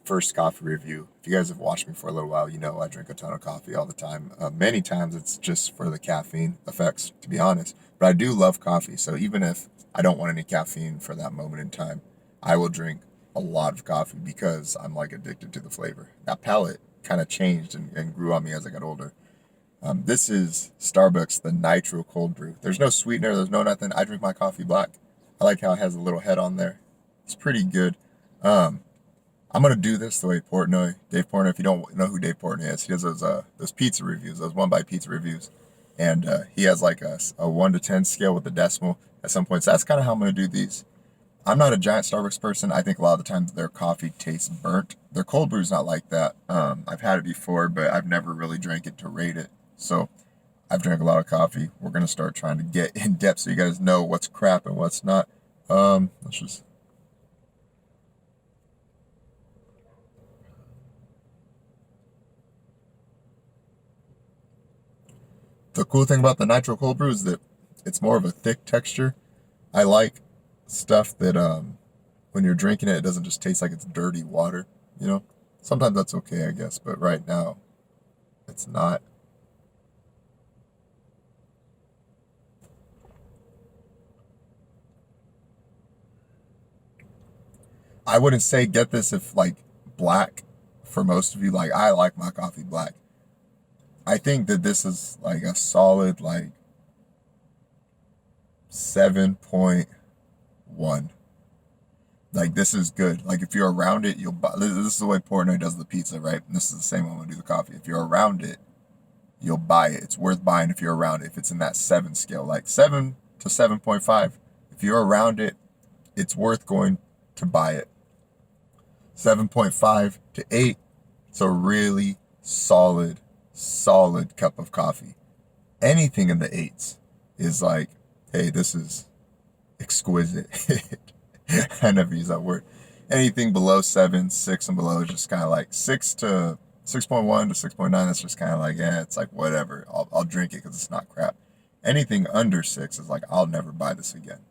first coffee review. If you guys have watched me for a little while, you know I drink a ton of coffee all the time. Many times it's just for the caffeine effects, to be honest. But I do love coffee, so even if I don't want any caffeine for that moment in time, I will drink a lot of coffee because I'm like addicted to the flavor. That palate kind of changed and grew on me as I got older. This is Starbucks, the Nitro cold brew. There's no sweetener, there's no nothing. I drink my coffee black. I like how it has a little head on there. It's pretty good. Um, I'm gonna do this the way Dave Portnoy. If you don't know who Dave Portnoy is, he does those pizza reviews, those one bite pizza reviews, and he has like a 1 to 10 scale with the decimal at some points. So that's kind of how I'm gonna do these. I'm not a giant Starbucks person. I think a lot of the times their coffee tastes burnt. Their cold brew's not like that. I've had it before, but I've never really drank it to rate it. So I've drank a lot of coffee. We're gonna start trying to get in depth so you guys know what's crap and what's not. Let's just The cool thing about the Nitro cold brew is that it's more of a thick texture. I like stuff that when you're drinking it, it doesn't just taste like it's dirty water. You know, sometimes that's okay, I guess, but right now it's not. I wouldn't say get this if like black for most of you. Like I like my coffee black. I think that this is like a solid like 7.1. Like this is good. Like if you're around it, you'll buy. This is the way Portnoy does the pizza, right? And this is the same way I'm gonna do the coffee. If you're around it, you'll buy it. It's worth buying if you're around it. If it's in that 7 scale, like 7 to 7.5. If you're around it, it's worth going to buy it. 7.5 to 8. It's a really solid cup of coffee. Anything in the eights is like, hey, this is exquisite. I never use that word. Anything below 7, 6 and below is just kind of like 6.1 to 6.9. That's just kind of like, yeah, it's like whatever. I'll drink it because it's not crap. Anything under 6 is like, I'll never buy this again,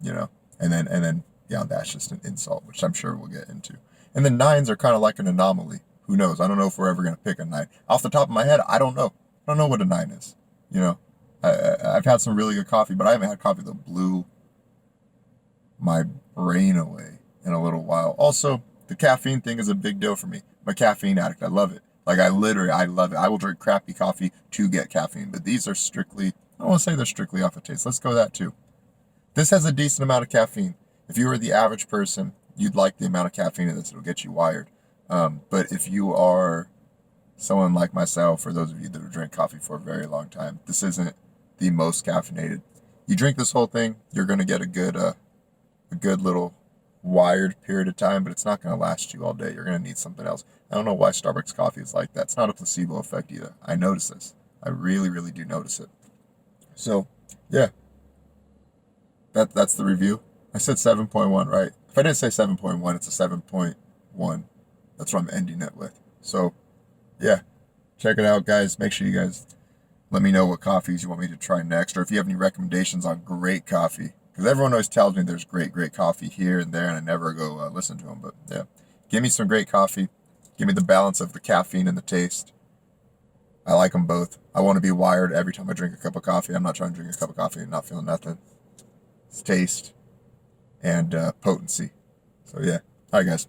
you know? And then, yeah, that's just an insult, which I'm sure we'll get into. And then nines are kind of like an anomaly. Who knows? I don't know if we're ever going to pick a nine. Off the top of my head, I don't know. I don't know what a nine is. You know, I've had some really good coffee, but I haven't had coffee that blew my brain away in a little while. Also, the caffeine thing is a big deal for me. I'm a caffeine addict. I love it. Like I love it. I will drink crappy coffee to get caffeine, but these are strictly, I don't want to say they're strictly off of taste. Let's go that too. This has a decent amount of caffeine. If you were the average person, you'd like the amount of caffeine in this. It'll get you wired. But if you are someone like myself, or those of you that have drank coffee for a very long time, this isn't the most caffeinated. You drink this whole thing, you're gonna get a good little wired period of time, but it's not gonna last you all day. You're gonna need something else. I don't know why Starbucks coffee is like that. It's not a placebo effect either. I notice this. I really, really do notice it. So, yeah, that's the review. I said 7.1, right? If I didn't say 7.1, it's a 7.1. That's what I'm ending it with. So, yeah, check it out, guys. Make sure you guys let me know what coffees you want me to try next, or if you have any recommendations on great coffee. Because everyone always tells me there's great coffee here and there, and I never go listen to them. But yeah, give me some great coffee. Give me the balance of the caffeine and the taste. I like them both. I want to be wired every time I drink a cup of coffee. I'm not trying to drink a cup of coffee and not feel nothing. It's taste and potency. So yeah. All right, guys.